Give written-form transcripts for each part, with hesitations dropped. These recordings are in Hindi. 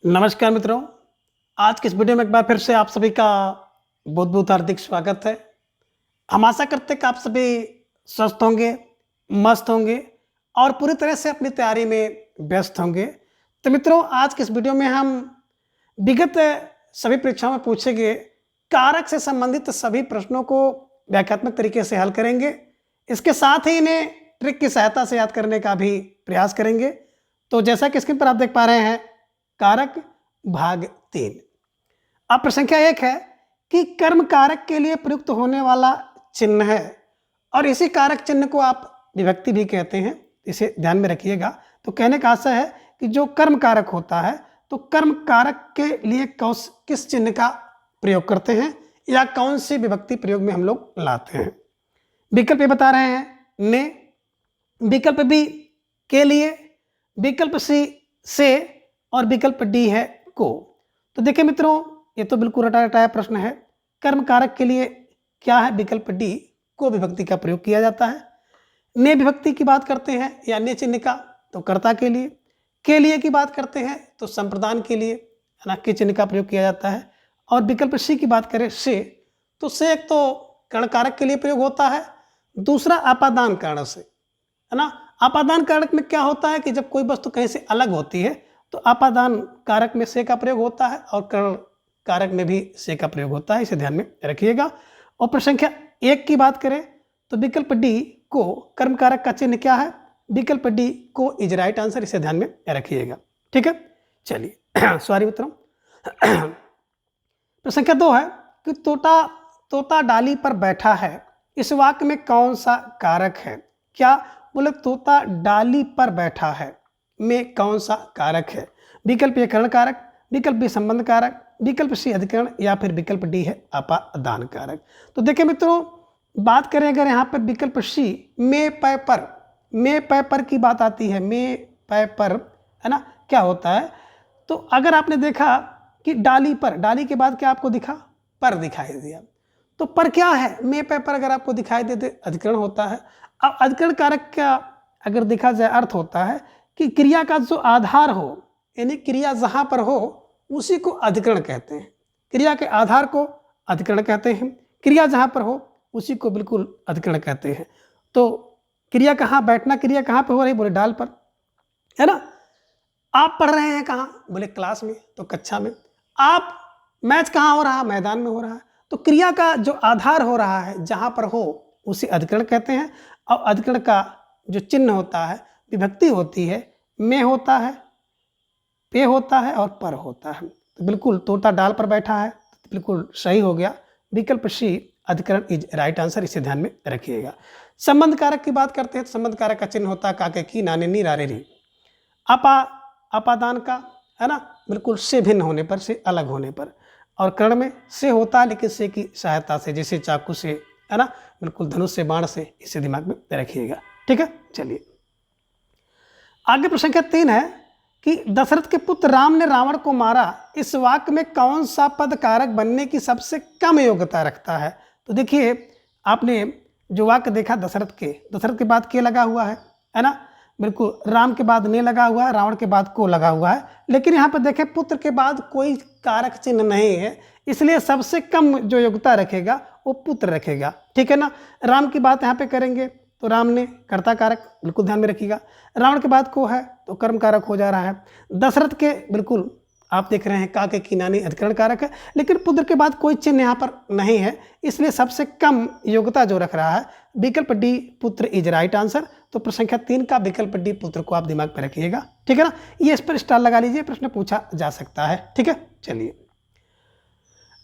नमस्कार मित्रों। आज के इस वीडियो में एक बार फिर से आप सभी का बहुत बहुत हार्दिक स्वागत है। हम आशा करते हैं कि आप सभी स्वस्थ होंगे, मस्त होंगे और पूरी तरह से अपनी तैयारी में व्यस्त होंगे। तो मित्रों, आज के इस वीडियो में हम विगत सभी परीक्षाओं में पूछे गए कारक से संबंधित सभी प्रश्नों को व्याख्यात्मक तरीके से हल करेंगे। इसके साथ ही इन्हें ट्रिक की सहायता से याद करने का भी प्रयास करेंगे। तो जैसा कि स्क्रीन पर आप देख पा रहे हैं, कारक भाग 3। अब प्रश्न संख्या 1 है कि कर्म कारक के लिए प्रयुक्त होने वाला चिन्ह है और इसी कारक चिन्ह को आप विभक्ति भी कहते हैं, इसे ध्यान में रखिएगा। तो कहने का आशय है कि जो कर्म कारक होता है तो कर्म कारक के लिए किस चिन्ह का प्रयोग करते हैं या कौन सी विभक्ति प्रयोग में हम लोग लाते हैं। विकल्प ये बता रहे हैं ने, विकल्प बी के लिए, विकल्प सी से और विकल्प डी है को। तो देखिए मित्रों, ये तो बिल्कुल रटा रटाया प्रश्न है। कर्म कारक के लिए क्या है? विकल्प डी को विभक्ति का प्रयोग किया जाता है। ने विभक्ति की बात करते हैं या ने चिन्ह का तो कर्ता के लिए की बात करते हैं तो संप्रदान के लिए है ना, के चिन्ह का प्रयोग किया जाता है। और विकल्प सी की बात करें से, तो से एक तो कर्ण कारक के लिए प्रयोग होता है, दूसरा आपादान कारण से है ना। आपादान कारक में क्या होता है कि जब कोई वस्तु कहीं से अलग होती है तो आपादान कारक में से का प्रयोग होता है और कर्ण कारक में भी से का प्रयोग होता है, इसे ध्यान में रखिएगा। और प्रश्न संख्या 1 की बात करें तो विकल्प डी को कर्म कारक का चिन्ह क्या है? विकल्प डी को इज राइट आंसर, इसे ध्यान में रखिएगा। ठीक है, चलिए सॉरी मित्रों। प्रश्न संख्या 2 है कि तोता डाली पर बैठा है, इस वाक्य में कौन सा कारक है? क्या बोले? तोता डाली पर बैठा है में कौन सा कारक है? विकल्प ए कर्ण कारक, विकल्प बी संबंध कारक, विकल्प सी अधिकरण या फिर विकल्प डी है अपादान कारक। तो देखिए मित्रों, बात करें अगर यहाँ पर विकल्प सी में पै पर की बात आती है, में पै पर है ना, क्या होता है? तो अगर आपने देखा कि डाली पर, डाली के बाद क्या आपको दिखा? पर दिखाई दिया। तो पर क्या है? में पै पर अगर आपको दिखाई देते अधिकरण होता है। अब अधिकरण कारक का अगर देखा जाए अर्थ होता है कि क्रिया का जो आधार हो, यानी क्रिया जहां पर हो उसी को अधिकरण कहते हैं। क्रिया के आधार को अधिकरण कहते हैं, क्रिया जहां पर हो उसी को बिल्कुल अधिकरण कहते हैं। तो क्रिया कहाँ, बैठना क्रिया कहाँ पे हो रही? बोले डाल पर, है ना। आप पढ़ रहे हैं कहाँ? बोले क्लास में, तो कक्षा में। आप मैच कहाँ हो रहा? मैदान में हो रहा है। तो क्रिया का जो आधार हो रहा है जहां पर हो उसे अधिकरण कहते हैं। और अधिकरण का जो चिन्ह होता है, विभक्ति होती है, में होता है, पे होता है और पर होता है। तो बिल्कुल तोता डाल पर बैठा है, तो बिल्कुल सही हो गया। विकल्प सी अधिकरण इज राइट आंसर, इसे ध्यान में रखिएगा। संबंध कारक की बात करते हैं तो संबंध कारक का चिन्ह होता है काके की, नाने नी, रारे री। अपादान का है ना, बिल्कुल से भिन्न होने पर, से अलग होने पर। और कर्ण में से होता है लेकिन से की सहायता से, जैसे चाकू से है ना, बिल्कुल धनुष से, बाण से, इसे दिमाग में रखिएगा। ठीक है, चलिए आगे। प्रश्न संख्या 3 है कि दशरथ के पुत्र राम ने रावण को मारा, इस वाक्य में कौन सा पद कारक बनने की सबसे कम योग्यता रखता है? तो देखिए, आपने जो वाक्य देखा दशरथ के बाद के लगा हुआ है ना, बिल्कुल राम के बाद ने लगा हुआ है, रावण के बाद को लगा हुआ है। लेकिन यहाँ पर देखें पुत्र के बाद कोई कारक चिन्ह नहीं है, इसलिए सबसे कम जो योग्यता रखेगा वो पुत्र रखेगा। ठीक है ना। राम की बात यहाँ पे करेंगे तो राम ने कर्ता कारक, बिल्कुल ध्यान में रखिएगा। रावण के बाद को है तो कर्म कारक हो जा रहा है। दशरथ के बिल्कुल आप देख रहे हैं काके की नानी अधिकरण कारक है, लेकिन पुत्र के बाद कोई चिन्ह यहाँ पर नहीं है, इसलिए सबसे कम योग्यता जो रख रहा है विकल्प डी पुत्र इज राइट आंसर। तो प्रश्न संख्या 3 का विकल्प डी पुत्र को आप दिमाग में रखिएगा। ठीक है ना, ये इस पर स्टार लगा लीजिए, प्रश्न पूछा जा सकता है। ठीक है, चलिए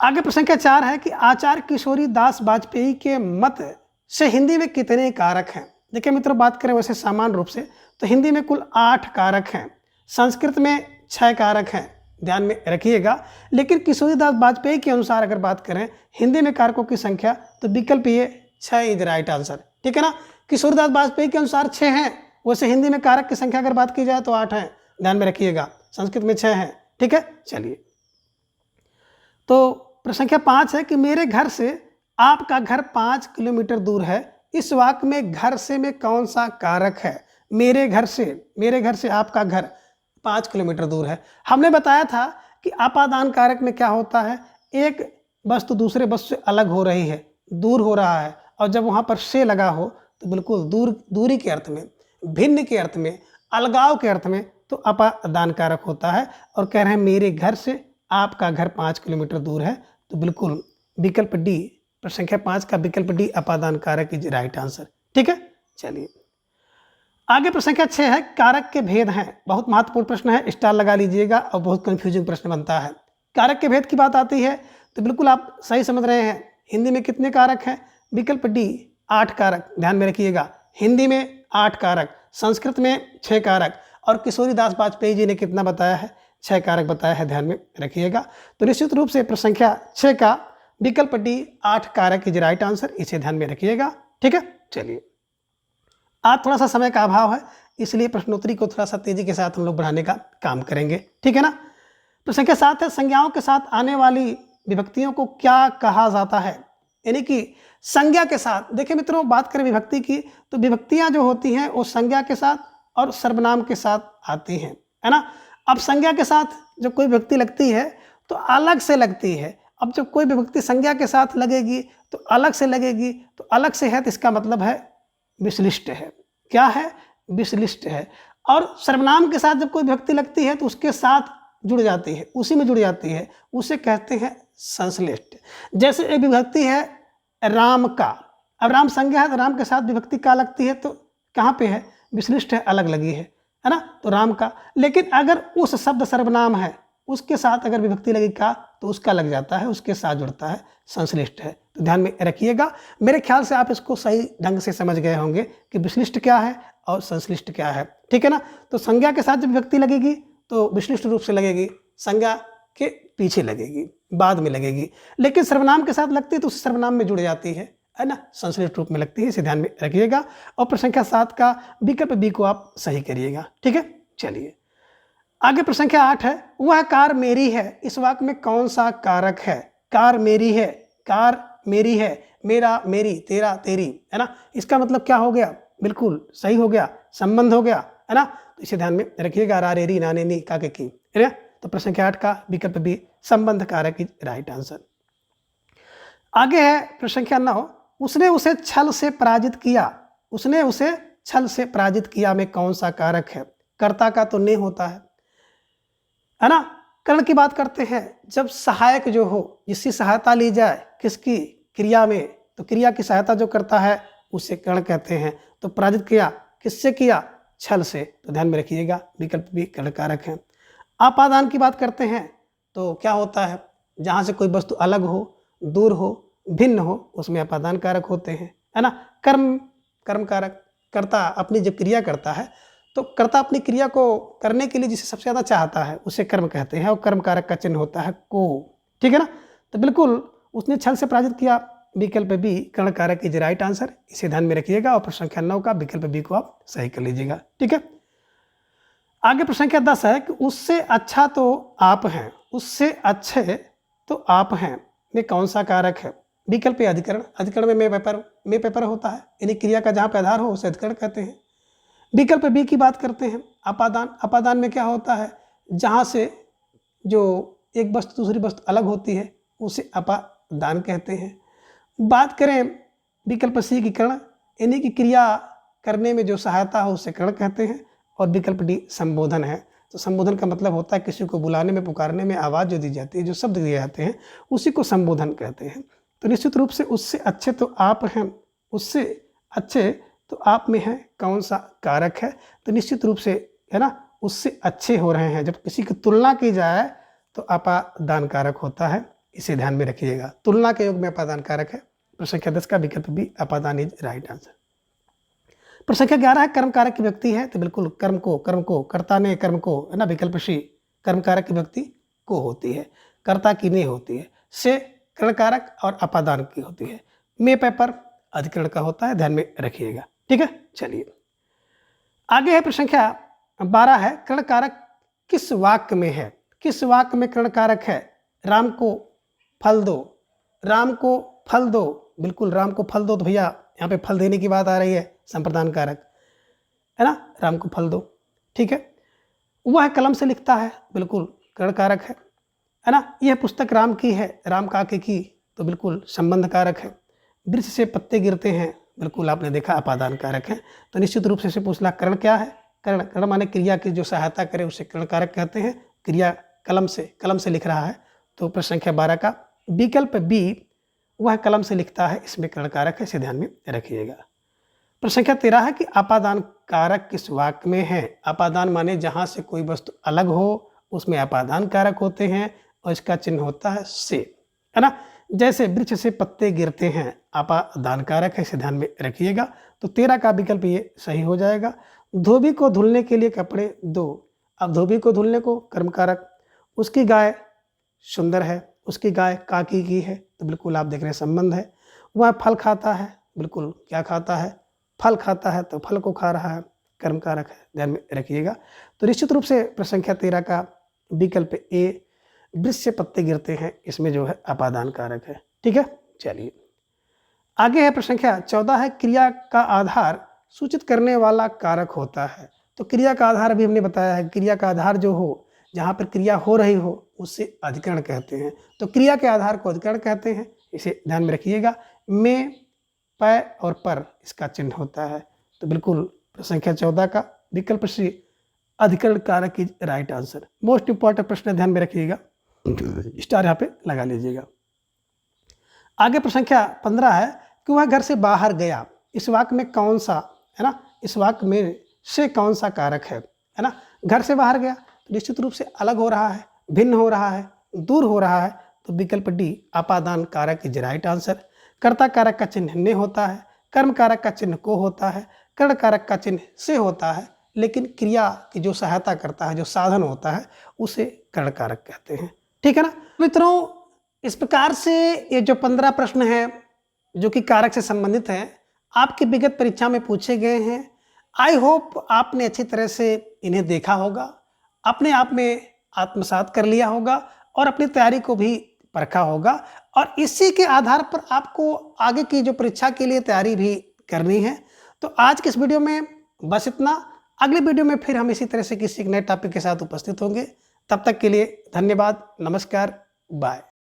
आगे। प्रश्न संख्या 4 है कि आचार्य किशोरी दास वाजपेयी के मत से हिंदी में कितने कारक हैं? देखिए मित्रों, बात करें वैसे सामान्य रूप से तो हिंदी में कुल 8 कारक हैं, संस्कृत में 6 कारक हैं, ध्यान में रखिएगा। लेकिन किशोरीदास वाजपेयी के अनुसार अगर बात करें हिंदी में कारकों की संख्या तो विकल्प ये 6 इज राइट आंसर। ठीक है ना, किशोरीदास वाजपेयी के अनुसार 6 हैं, वैसे हिंदी में कारक की संख्या अगर बात की जाए तो 8 हैं, ध्यान में रखिएगा। संस्कृत में 6 हैं। ठीक है, चलिए। तो प्रश्न संख्या 5 है कि मेरे घर से आपका घर 5 किलोमीटर दूर है, इस वाक्य में घर से में कौन सा कारक है? मेरे घर से आपका घर 5 किलोमीटर दूर है। हमने बताया था कि अपादान कारक में क्या होता है, एक वस्तु दूसरे वस्तु से अलग हो रही है, दूर हो रहा है, और जब वहाँ पर से लगा हो तो बिल्कुल दूरी के अर्थ में, भिन्न के अर्थ में, अलगाव के अर्थ में तो अपादान कारक होता है। और कह रहे हैं मेरे घर से आपका घर 5 किलोमीटर दूर है, तो बिल्कुल विकल्प डी, प्रश्न संख्या 5 का विकल्प डी अपादान कारक इज राइट आंसर। ठीक है, चलिए आगे प्रश्न संख्या 6 है, कारक के भेद हैं। बहुत महत्वपूर्ण प्रश्न है, स्टार लगा लीजिएगा और बहुत कंफ्यूजिंग प्रश्न बनता है। कारक के भेद की बात आती है तो बिल्कुल आप सही समझ रहे हैं। हिंदी में कितने कारक हैं, विकल्प डी 8 कारक, ध्यान में रखिएगा। हिंदी में 8 कारक, संस्कृत में 6 कारक, और किशोरी दास वाजपेयी जी ने कितना बताया है, 6 कारक बताया है, ध्यान में रखिएगा। तो निश्चित रूप से प्रश्न संख्या 6 का विकल्प डी 8 कारक इज राइट आंसर, इसे ध्यान में रखिएगा। ठीक है, चलिए आज थोड़ा सा समय का अभाव है, इसलिए प्रश्नोत्तरी को थोड़ा सा तेजी के साथ हम लोग बढ़ाने का काम करेंगे। ठीक है ना। प्रश्न संख्या 7 है, संज्ञाओं के साथ आने वाली विभक्तियों को क्या कहा जाता है, यानी कि संज्ञा के साथ। देखिए मित्रों, बात करें विभक्ति की तो विभक्तियां जो होती हैं वो संज्ञा के साथ और सर्वनाम के साथ आती हैं, है ना। अब संज्ञा के साथ जब कोई विभक्ति लगती है तो अलग से लगती है। अब जब कोई विभक्ति संज्ञा के साथ लगेगी तो अलग से लगेगी, तो अलग से है तो इसका मतलब है विश्लिष्ट है। क्या है, विश्लिष्ट है। और सर्वनाम के साथ जब कोई विभक्ति लगती है तो उसके साथ जुड़ जाती है, उसी में जुड़ जाती है, उसे कहते हैं संश्लिष्ट। जैसे एक विभक्ति है राम का, अब राम संज्ञा है तो राम के साथ विभक्ति का लगती है तो कहाँ पे है, विश्लिष्ट है, अलग लगी है ना, तो राम का। लेकिन अगर उस शब्द सर्वनाम है उसके साथ अगर विभक्ति लगी का तो उसका लग जाता है, उसके साथ जुड़ता है, संश्लिष्ट है। तो ध्यान में रखिएगा। मेरे ख्याल से आप इसको सही ढंग से समझ गए होंगे कि विश्लिष्ट क्या है और संश्लिष्ट क्या है। ठीक है ना। तो संज्ञा के साथ जब विभक्ति लगेगी तो विश्लिष्ट रूप से लगेगी, संज्ञा के पीछे लगेगी, बाद में लगेगी। लेकिन सर्वनाम के साथ लगती है तो उस सर्वनाम में जुड़ जाती है ना, संश्लिष्ट रूप में लगती है, इसे ध्यान में रखिएगा। और प्रश्न संख्या 7 का विकल्प बी को आप सही करिएगा। ठीक है, चलिए आगे प्रश्न संख्या 8 है, वह कार मेरी है, इस वाक्य में कौन सा कारक है। कार मेरी है, कार मेरी है, मेरा मेरी, तेरा तेरी, है ना। इसका मतलब क्या हो गया, बिल्कुल सही हो गया, संबंध हो गया, है ना। तो इसे ध्यान में रखिएगा, रा रेरी नाने नी काके की, है ना। तो प्रश्न संख्या 8 का विकल्प बी संबंध कारक इज राइट आंसर। आगे है प्रश्न संख्या 9, उसने उसे छल से पराजित किया, उसने उसे छल से पराजित किया में कौन सा कारक है। कर्ता का तो ने होता है ना। कर्ण की बात करते हैं, जब सहायक जो हो, जिसकी सहायता ली जाए किसकी, क्रिया में, तो क्रिया की सहायता जो करता है उसे कर्ण कहते हैं। तो पराजित किया किससे किया, छल से, तो ध्यान में रखिएगा विकल्प भी कर्ण कारक है। अपादान की बात करते हैं तो क्या होता है, जहाँ से कोई वस्तु अलग हो, दूर हो, भिन्न हो, उसमें अपादान कारक होते हैं, है ना। कर्म कारक, कर्ता अपनी जब क्रिया करता है तो कर्ता अपनी क्रिया को करने के लिए जिसे सबसे ज़्यादा चाहता है उसे कर्म कहते हैं, और कर्म कारक का चिन्ह होता है को। ठीक है ना। तो बिल्कुल उसने छल से पराजित किया, विकल्प बी कर्ण कारक इज राइट आंसर, इसे ध्यान में रखिएगा। और प्रश्न संख्या 9 का विकल्प बी को आप सही कर लीजिएगा। ठीक है, आगे प्रश्न संख्या 10 है कि उससे अच्छा तो आप हैं, उससे अच्छे तो आप हैं में कौन सा कारक है। विकल्प अधिकरण, अधिकरण में पेपर होता है, यानी क्रिया का जहाँ पे आधार हो उसे अधिकरण कहते हैं। विकल्प बी की बात करते हैं अपादान, अपादान में क्या होता है, जहाँ से जो एक वस्तु दूसरी वस्तु अलग होती है उसे अपादान कहते हैं। बात करें विकल्प सी की कर्ण, यानी कि क्रिया करने में जो सहायता हो उसे कर्ण कहते हैं। और विकल्प डी संबोधन है, तो संबोधन का मतलब होता है किसी को बुलाने में, पुकारने में आवाज़ जो दी जाती है, जो शब्द दिए जाते हैं उसी को संबोधन कहते हैं। तो निश्चित रूप से उससे अच्छे तो आप हैं, उससे अच्छे तो आप में है कौन सा कारक है, तो निश्चित रूप से है ना, उससे अच्छे हो रहे हैं। जब किसी की तुलना की जाए तो अपादान कारक होता है, इसे ध्यान में रखिएगा। तुलना के योग में अपादान कारक है। प्रश्न संख्या 10 का विकल्प भी अपादान इज राइट आंसर। प्रश्न संख्या 11 है, कर्म कारक की व्यक्ति है, तो बिल्कुल कर्म को, कर्ता ने कर्म को, है ना, विकल्प सी कर्म कारक की व्यक्ति को होती है, कर्ता की ने होती है, से कर्ण कारक और अपादान की होती है, में पेपर अधिकरण का होता है, ध्यान में रखिएगा। ठीक है, चलिए आगे है प्रश्न संख्या 12 है, कर्ण कारक किस वाक्य में है, किस वाक्य में कर्ण कारक है। राम को फल दो, राम को फल दो, बिल्कुल राम को फल दो, तो भैया यहाँ पे फल देने की बात आ रही है, संप्रदान कारक है ना, राम को फल दो। ठीक है, वह कलम से लिखता है, बिल्कुल कर्ण कारक है ना। यह पुस्तक राम की है, राम काके की, तो बिल्कुल संबंध कारक है। वृक्ष से पत्ते गिरते हैं, बिल्कुल आपने देखा अपादान कारक है। तो निश्चित रूप से पूछना कर्ण क्या है। कर्ण, कर्ण माने क्रिया की जो सहायता करे उसे कर्ण कारक कहते हैं। क्रिया कलम से लिख रहा है, तो प्रश्न संख्या 12 का विकल्प बी, वह कलम से लिखता है, इसमें कर्ण कारक है, इसे ध्यान में रखिएगा। प्रश्न संख्या 13 है कि अपादान कारक किस वाक्य में है। अपादान माने जहां से कोई वस्तु अलग हो उसमें अपादान कारक होते हैं और इसका चिन्ह होता है से, है ना। जैसे वृक्ष से पत्ते गिरते हैं, अपादान कारक है, इसे ध्यान में रखिएगा। तो 13 का विकल्प ये सही हो जाएगा। धोबी को धुलने के लिए कपड़े दो, अब धोबी को धुलने को कर्म कारक, उसकी गाय सुंदर है, उसकी गाय काकी की है, तो बिल्कुल आप देख रहे हैं संबंध है। वह फल खाता है, बिल्कुल क्या खाता है, फल खाता है, तो फल को खा रहा है, कर्म कारक है, ध्यान में रखिएगा। तो निश्चित रूप से प्रश्न संख्या 13 का विकल्प ए, वृक्ष से पत्ते गिरते हैं, इसमें जो है अपादान कारक है। ठीक है, चलिए आगे है। प्रश्न संख्या 14 है क्रिया का आधार सूचित करने वाला कारक होता है। तो क्रिया का आधार अभी हमने बताया है, क्रिया का आधार जो हो, जहाँ पर क्रिया हो रही हो उससे अधिकरण कहते हैं। तो क्रिया के आधार को अधिकरण कहते हैं, इसे ध्यान में रखिएगा। में, पै और पर इसका चिन्ह होता है। तो बिल्कुल प्रश्न संख्या 14 का विकल्प सी अधिकरण कारक is right answer. Most important प्रश्न ध्यान में रखिएगा, स्टार यहाँ पे लगा लीजिएगा। आगे प्रश्न संख्या 15 है कि वह घर से बाहर गया। इस वाक्य में कौन सा, है ना, इस वाक्य में से कौन सा कारक है ना। घर से बाहर गया तो निश्चित रूप से अलग हो रहा है, भिन्न हो रहा है, दूर हो रहा है, तो विकल्प डी अपादान कारक इज राइट आंसर। कर्ता कारक का चिन्ह ने होता है, कर्म कारक का चिन्ह को होता है, कर्ण कारक का चिन्ह से होता है, लेकिन क्रिया की जो सहायता करता है, जो साधन होता है, उसे कर्ण कारक कहते हैं। ठीक है ना मित्रों, इस प्रकार से ये जो 15 प्रश्न हैं जो कि कारक से संबंधित हैं, आपकी विगत परीक्षा में पूछे गए हैं। आई होप आपने अच्छी तरह से इन्हें देखा होगा, अपने आप में आत्मसात कर लिया होगा और अपनी तैयारी को भी परखा होगा, और इसी के आधार पर आपको आगे की जो परीक्षा के लिए तैयारी भी करनी है। तो आज के इस वीडियो में बस इतना। अगले वीडियो में फिर हम इसी तरह से किसी एक नए टॉपिक के साथ उपस्थित होंगे। तब तक के लिए धन्यवाद, नमस्कार, बाय।